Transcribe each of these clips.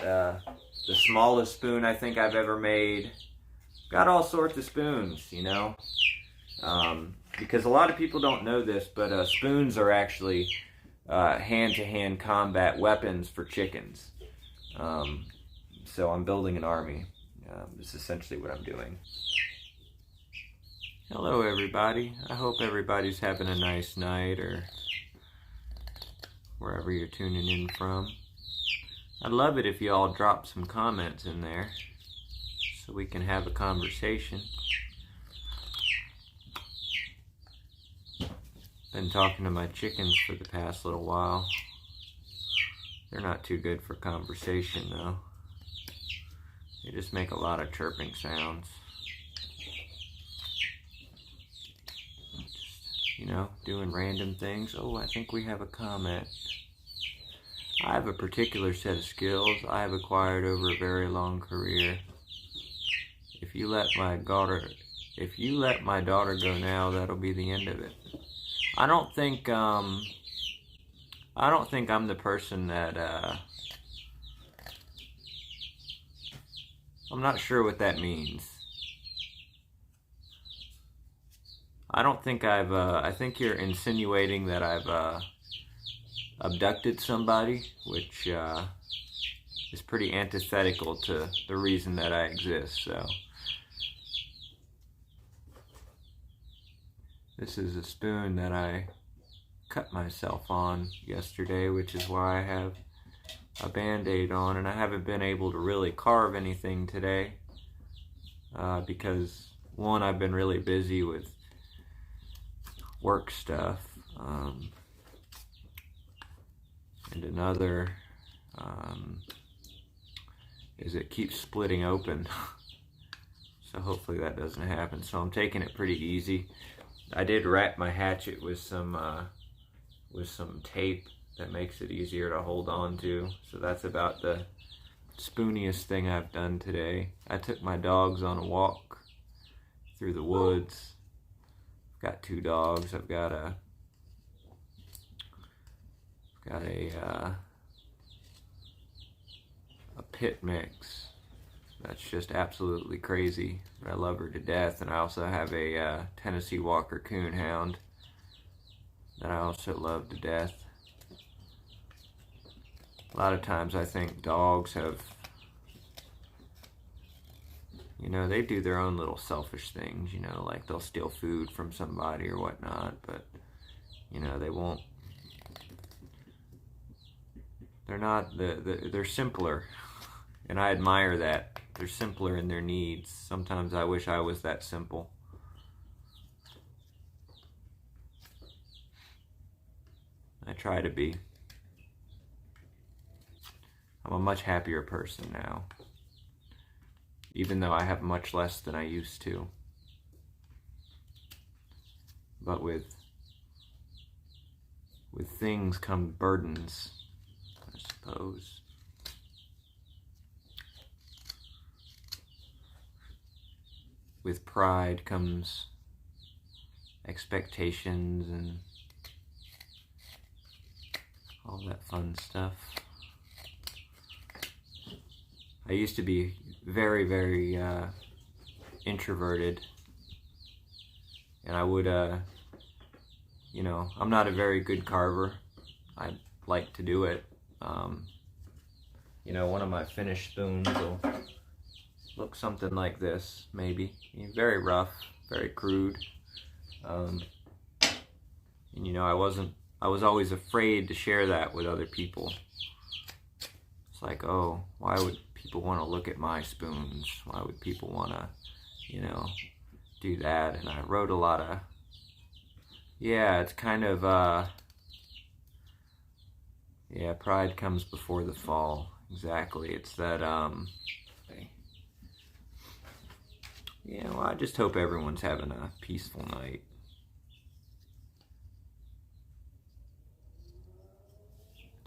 the smallest spoon I think I've ever made. Got all sorts of spoons, you know. Because a lot of people don't know this, but spoons are actually hand-to-hand combat weapons for chickens. So I'm building an army. It's essentially what I'm doing. Hello everybody. I hope everybody's having a nice night or wherever you're tuning in from. I'd love it if you all drop some comments in there so we can have a conversation. Been talking to my chickens for the past little while. They're not too good for conversation though. They just make a lot of chirping sounds. Just, you know, doing random things. Oh, I think we have a comment. I have a particular set of skills I have acquired over a very long career. If you let my daughter go now, that'll be the end of it. I don't think I'm the person that I'm not sure what that means. I don't think I think you're insinuating that I've abducted somebody, which is pretty antithetical to the reason that I exist, so. This is a spoon that I cut myself on yesterday, which is why I have a band-aid on, and I haven't been able to really carve anything today because one, I've been really busy with work stuff, and another is it keeps splitting open. So hopefully that doesn't happen. So I'm taking it pretty easy. I did wrap my hatchet with some tape that makes it easier to hold on to. So that's about the spooniest thing I've done today. I took my dogs on a walk through the woods. I've got 2 dogs. I've got a pit mix that's just absolutely crazy. I love her to death, and I also have a Tennessee Walker Coonhound that I also love to death. A lot of times I think dogs have, you know, they do their own little selfish things, you know, like they'll steal food from somebody or whatnot, but, you know, they won't, they're not, they're simpler, and I admire that. They're simpler in their needs. Sometimes I wish I was that simple. I try to be. I'm a much happier person now, even though I have much less than I used to. But with things come burdens, I suppose. With pride comes expectations and all that fun stuff. I used to be very, very introverted, and I would, you know, I'm not a very good carver. I like to do it. You know, one of my finished spoons will look something like this, maybe. Very rough, very crude. And you know, I was always afraid to share that with other people. It's like, oh, why would people want to look at my spoons? Why would people want to, you know, do that? And I wrote a lot of, yeah, it's kind of, yeah, pride comes before the fall. Exactly. It's that, yeah, well, I just hope everyone's having a peaceful night.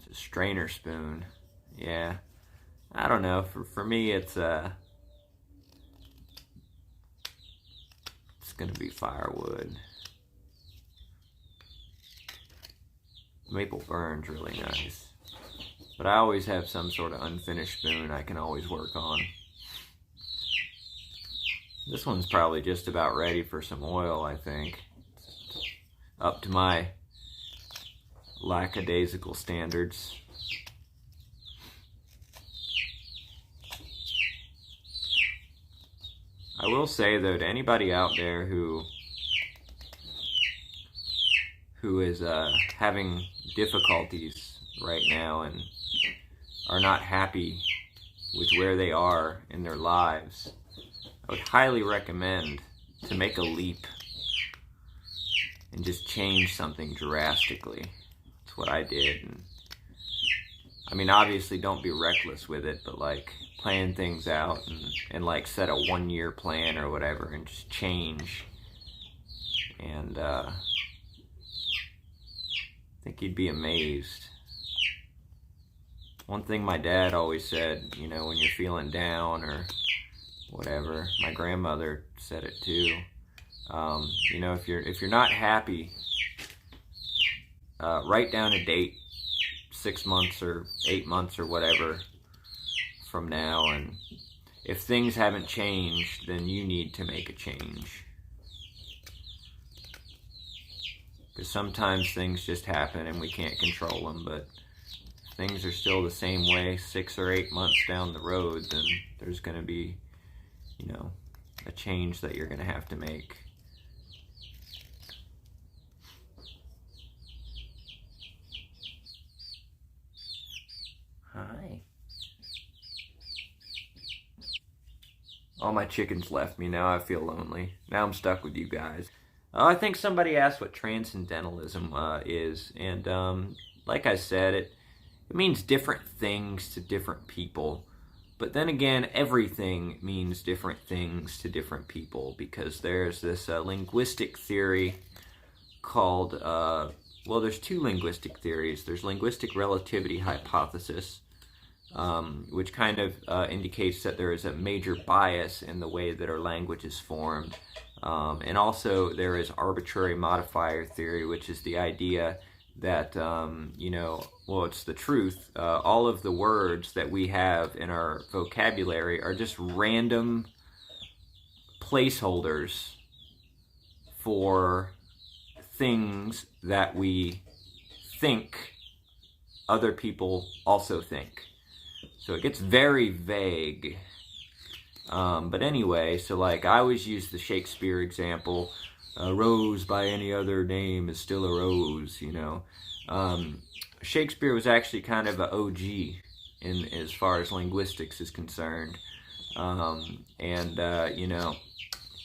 It's a strainer spoon. Yeah. I don't know. For me, it's gonna be firewood. Maple burn's really nice. But I always have some sort of unfinished spoon I can always work on. This one's probably just about ready for some oil, I think. Up to my lackadaisical standards. I will say, though, to anybody out there who is having difficulties right now and are not happy with where they are in their lives, I would highly recommend to make a leap and just change something drastically. That's what I did. And I mean, obviously don't be reckless with it, but like plan things out and like set a 1-year plan or whatever and just change. And I think you'd be amazed. One thing my dad always said, you know, when you're feeling down or whatever, my grandmother said it too. You know, if you're not happy, write down a date, 6 months or 8 months or whatever from now, and if things haven't changed, then you need to make a change. Because sometimes things just happen and we can't control them, but if things are still the same way 6 or 8 months down the road, then there's going to be, you know, a change that you're going to have to make. Hi. All my chickens left me. Now I feel lonely. Now I'm stuck with you guys. I think somebody asked what transcendentalism is, and like I said, it means different things to different people. But then again, everything means different things to different people, because there's this linguistic theory called, well, there's 2 linguistic theories. There's linguistic relativity hypothesis, which kind of indicates that there is a major bias in the way that our language is formed. And also there is arbitrary modifier theory, which is the idea that, you know, well, it's the truth. All of the words that we have in our vocabulary are just random placeholders for things that we think other people also think. So it gets very vague. But anyway, so like I always use the Shakespeare example. A rose by any other name is still a rose, you know. Shakespeare was actually kind of an OG in as far as linguistics is concerned. You know,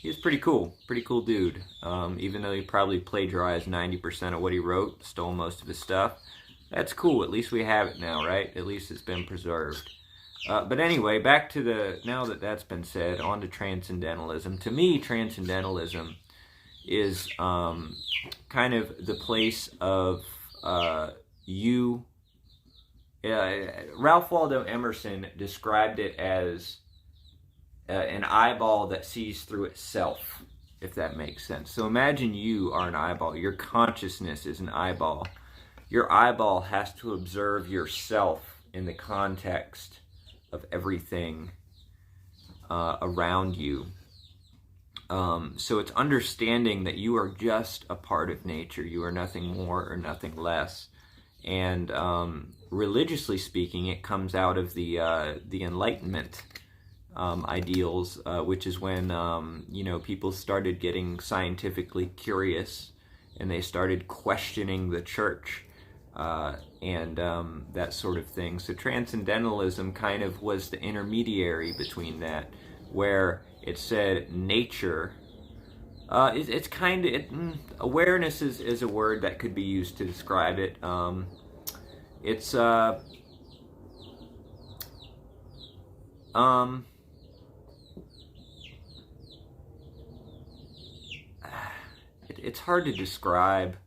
he's pretty cool dude. Even though he probably plagiarized 90% of what he wrote, stole most of his stuff. That's cool, at least we have it now, right? At least it's been preserved. But anyway, back to now that that's been said, on to transcendentalism. To me, transcendentalism is kind of the place of you. Ralph Waldo Emerson described it as an eyeball that sees through itself, if that makes sense. So imagine you are an eyeball. Your consciousness is an eyeball. Your eyeball has to observe yourself in the context of everything around you. So it's understanding that you are just a part of nature. You are nothing more or nothing less. And religiously speaking, it comes out of the Enlightenment ideals, which is when you know, people started getting scientifically curious and they started questioning the church and that sort of thing. So transcendentalism kind of was the intermediary between that, where it said nature. It's kind of awareness is a word that could be used to describe it. It's hard to describe.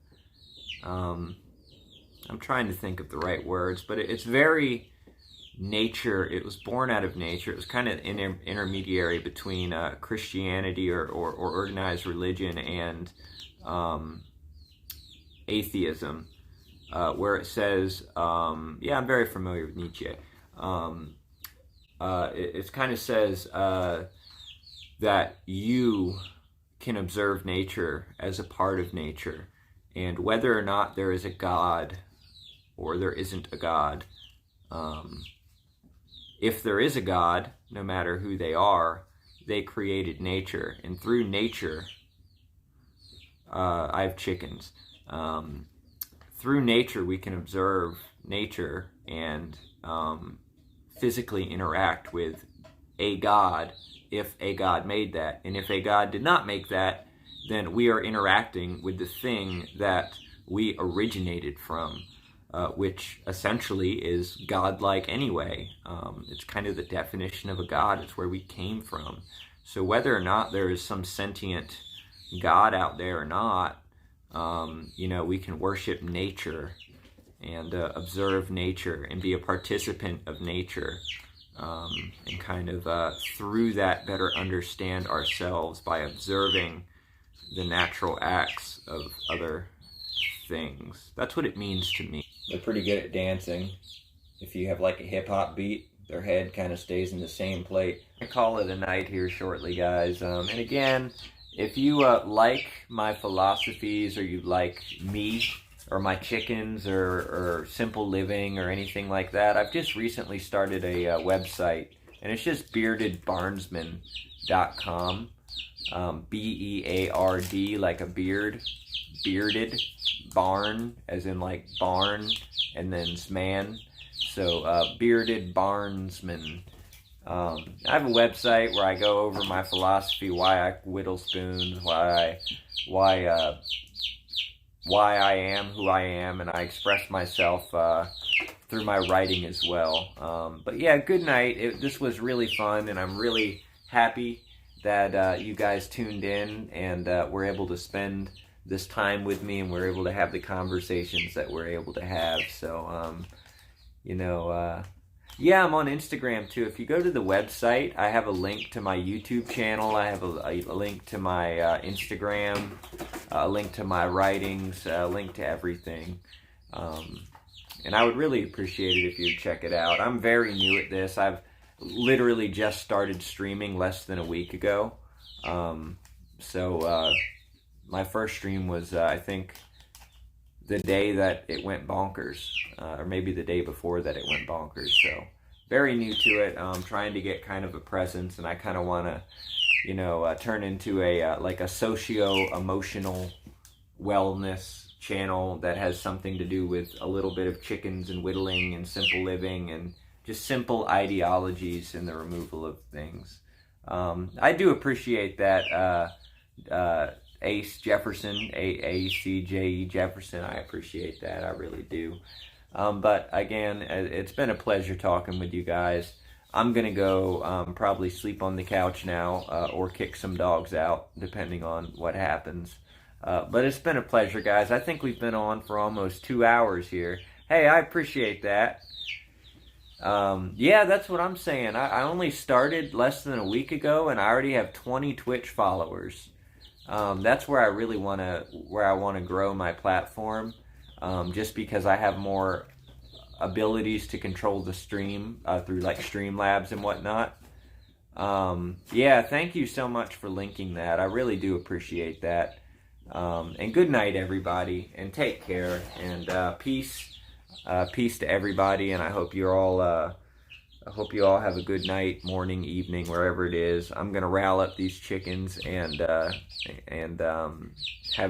I'm trying to think of the right words, but it's very nature. It was born out of nature. It was kind of an intermediary between Christianity or organized religion and atheism. where it says, yeah, I'm very familiar with Nietzsche. It kind of says that you can observe nature as a part of nature, and whether or not there is a God or there isn't a God, if there is a God, no matter who they are, they created nature, and through nature, I have chickens. Through nature, we can observe nature and physically interact with a God, if a God made that. And if a God did not make that, then we are interacting with the thing that we originated from, which essentially is godlike anyway. It's kind of the definition of a God. It's where we came from. So whether or not there is some sentient God out there or not, you know, we can worship nature and observe nature and be a participant of nature, and kind of through that better understand ourselves by observing the natural acts of other things. That's what it means to me. They're pretty good at dancing. If you have like a hip-hop beat, their head kind of stays in the same plate. I call it a night here shortly, guys. And again, if you like my philosophies, or you like me or my chickens, or simple living or anything like that, I've just recently started a website, and it's just beardedbarnsman.com. B-E-A-R-D, like a beard, bearded, barn, as in like barn, and then man. So Bearded Barnsman. I have a website where I go over my philosophy, why I whittle spoons, why I am who I am, and I express myself through my writing as well. But yeah, good night. This was really fun, and I'm really happy that you guys tuned in and were able to spend this time with me, and we're able to have the conversations that we're able to have. So, you know, yeah, I'm on Instagram too. If you go to the website, I have a link to my YouTube channel. I have a link to my Instagram, a link to my writings, a link to everything. And I would really appreciate it if you'd check it out. I'm very new at this. I've literally just started streaming less than a week ago. So my first stream was, I think, the day that it went bonkers, or maybe the day before that it went bonkers. So very new to it. Trying to get kind of a presence, and I kind of want to, you know, turn into a like a socio-emotional wellness channel that has something to do with a little bit of chickens and whittling and simple living and just simple ideologies and the removal of things. I do appreciate that. Ace Jefferson, A-A-C-J-E Jefferson, I appreciate that, I really do. But again, it's been a pleasure talking with you guys. I'm going to go probably sleep on the couch now, or kick some dogs out, depending on what happens. But it's been a pleasure, guys. I think we've been on for almost 2 hours here. Hey, I appreciate that. Yeah, that's what I'm saying. I only started less than a week ago, and I already have 20 Twitch followers. That's where I really want to grow my platform, just because I have more abilities to control the stream through like Streamlabs and whatnot. Yeah, thank you so much for linking that. I really do appreciate that. And good night, everybody, and take care, and peace to everybody. And I hope you're all I hope you all have a good night, morning, evening, wherever it is. I'm gonna rile up these chickens and have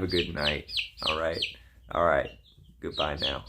a good night. All right. Goodbye now.